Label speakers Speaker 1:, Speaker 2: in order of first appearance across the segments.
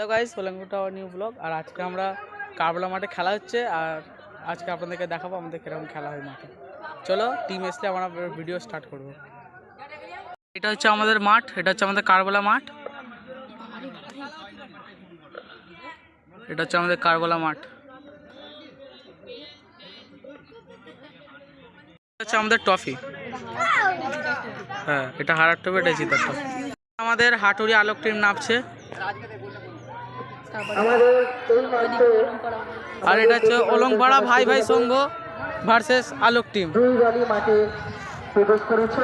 Speaker 1: Hello guys, welcome to our new blog. আর আজকে আমরা কারবালা মাঠে খেলা হচ্ছে, আর আজকে আপনাদেরকে দেখাবো আমাদের কিরকম খেলা হয় মাঠে। চলো, টিম এসলে আমরা ভিডিও স্টার্ট করব। এটা হচ্ছে আমাদের মাঠ, এটা হচ্ছে আমাদের কারবালা মাঠ। এটা হচ্ছে আমাদের কারবালা মাঠ। এটা হচ্ছে আমাদের ট্রফি। হ্যাঁ, এটা হারার ট্রফি, এটা জিতার ট্রফি। আমাদের হাটুরি আলোক টিম নামছে। আর এটা হচ্ছে অলংপাড়া ভাই ভাই সংঘ ভার্সেস আলোক টিম।
Speaker 2: মাঠে প্রবেশ করেছে।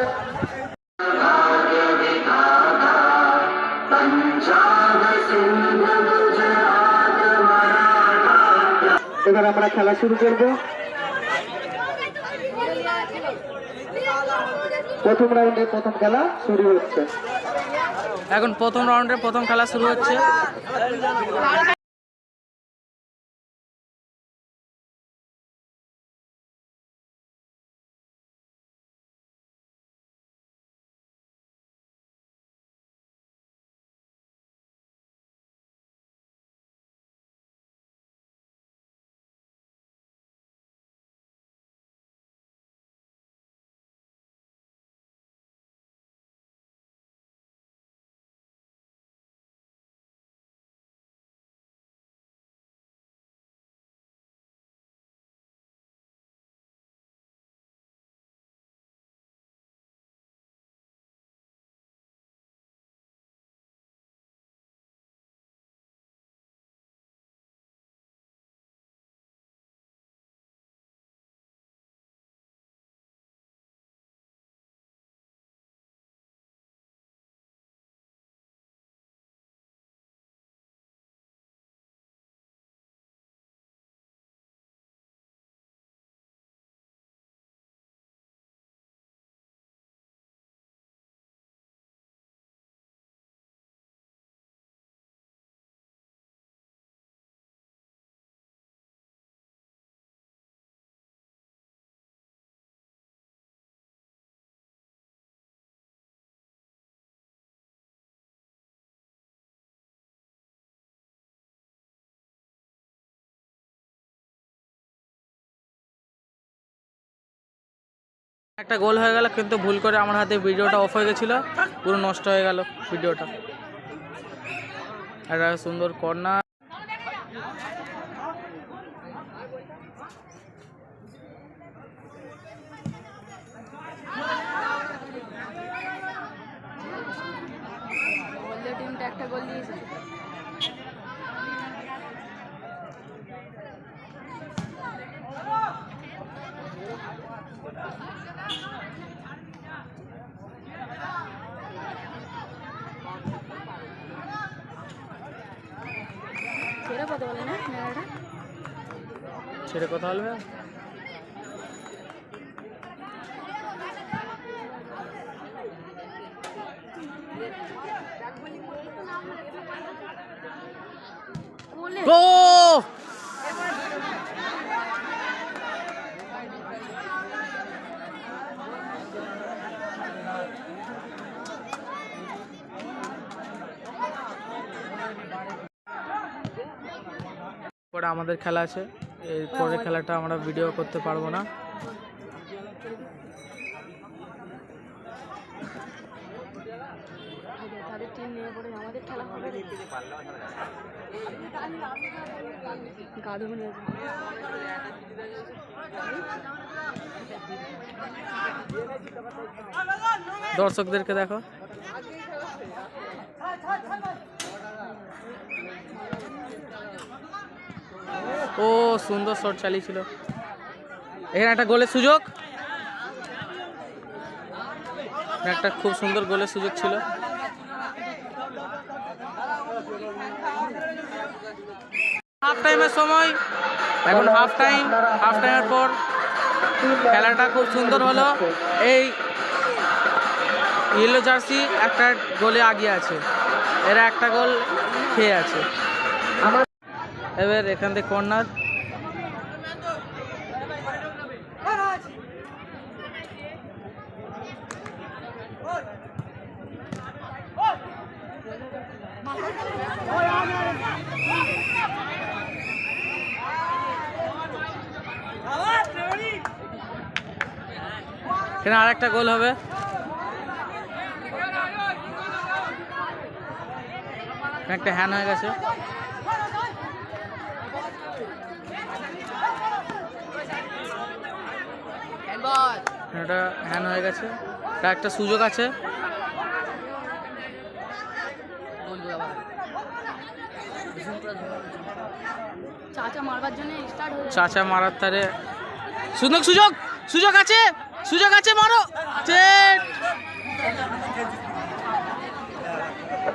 Speaker 2: এবার আমরা খেলা শুরু করব। প্রথম রাউন্ডে প্রথম খেলা শুরু হচ্ছে।
Speaker 1: এখন প্রথম রাউন্ডের প্রথম খেলা শুরু হচ্ছে। একটা গোল হয়ে গেল, কিন্তু ভুল করে আমার হাতে ভিডিওটা অফ হয়ে গেছিল, পুরো নষ্ট হয়ে গেল ভিডিওটা। একটা সুন্দর কর্নার।
Speaker 3: একটা গোল দিয়েছে। ছেড়ে কথা বলে না,
Speaker 1: ছেড়ে কথা বলবে। গো! পরে আমাদের খেলা আছে, এই পরের খেলাটা আমরা ভিডিও করতে পারবো না।
Speaker 3: তাদের টিম নিয়ে পড়ে আমাদের খেলা হবে। গাধু নিয়ে
Speaker 1: দর্শকদেরকে দেখো। ও সুন্দর শট চালিয়েছিল। এখানে একটা গোলের সুযোগ, একটা খুব সুন্দর গোলের সুযোগ ছিল। হাফ টাইমের সময়, এখন হাফ টাইমের পর খেলাটা খুব সুন্দর হলো। এই ইয়েলো জার্সি একটা গোলে আগিয়ে আছে, এরা একটা গোল খেয়ে আছে। এবার এখান থেকে কর্নার। এখানে আর একটা গোল হবে। একটা হ্যান হয়ে গেছে। এটা হ্যান হয়ে গেছে। এটা একটা সুযোগ আছে।
Speaker 3: চাচা মারবার জন্য স্টার্ট হয়ে
Speaker 1: চাচা মারার তারে সুযোগ সুযোগ সুযোগ আছে, সুযোগ আছে, মারো।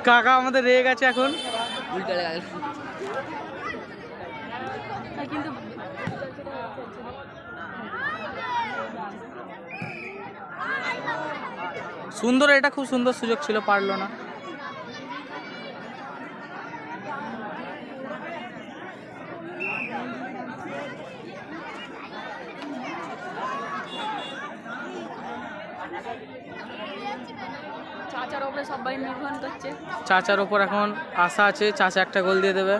Speaker 1: কাকা আমাদের রেগে গেছে এখন।
Speaker 3: কিন্তু
Speaker 1: সুন্দর, এটা খুব সুন্দর সুযোগ ছিল, পারলো না।
Speaker 3: চাচার ওপরে সবাই নির্ভর করছে।
Speaker 1: চাচার ওপর এখন আশা আছে, চাচা একটা গোল দিয়ে দেবে।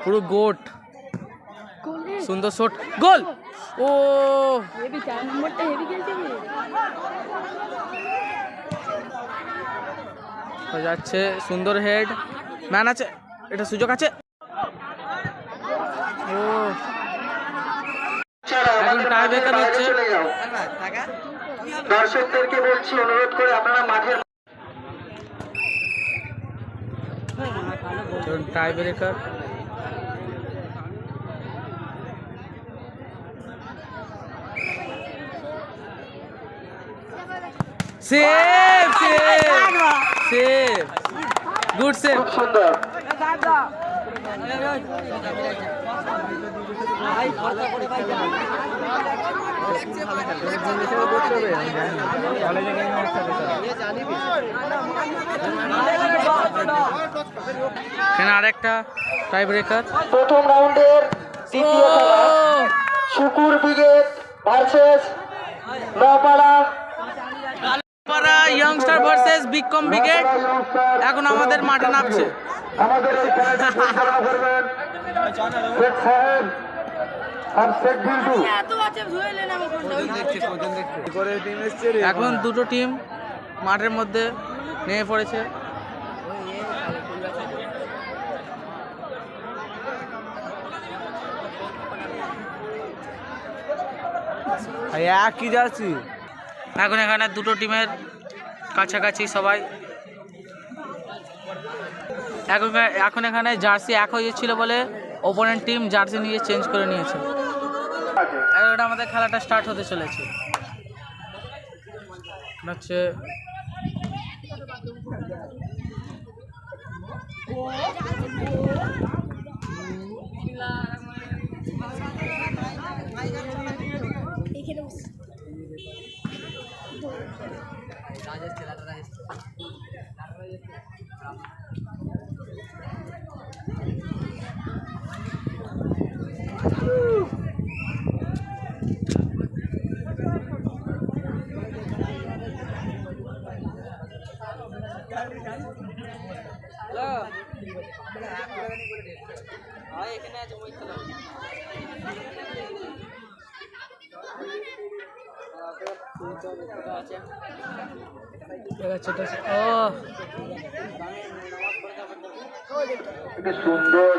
Speaker 1: পুরো গোট, সুন্দর শট, গোল। ও
Speaker 3: হেভি 4 নম্বরটা হেভি খেলছে কি
Speaker 1: হয়ে যাচ্ছে। সুন্দর হেড, ম্যান আছে, এটা সুযোগ আছে। ও এখন টাই ব্রেকার হচ্ছে।
Speaker 2: দর্শকদেরকে বলছি, অনুরোধ করে আপনারা মাঠের
Speaker 1: tie breaker. Save save save, good save.
Speaker 2: খুব সুন্দর।
Speaker 1: এখানে আরেকটা টাই ব্রেকার।
Speaker 2: প্রথম রাউন্ডের দ্বিতীয় খেলা Shukur brigade versus Napara
Speaker 1: youngster versus Bikram brigade এখন আমাদের মাঠে নামছে।
Speaker 2: আমাদের এই খেলাটি পরিচালনা করবেন শেখ সাহেব আর শেখ বিল্টু।
Speaker 1: এখন দুটো টিম মাঠের মধ্যে নেমে পড়েছে।
Speaker 2: কি যাচ্ছি
Speaker 1: এখন এখানে দুটো টিমের কাছাকাছি সবাই। এখন এখানে জার্সি এক হয়ে ছিল বলে ওপোনেন্ট টিম জার্সি নিয়ে চেঞ্জ করে নিয়েছে। এখন আমাদের খেলাটা স্টার্ট হতে চলেছে। হচ্ছে
Speaker 2: সুন্দর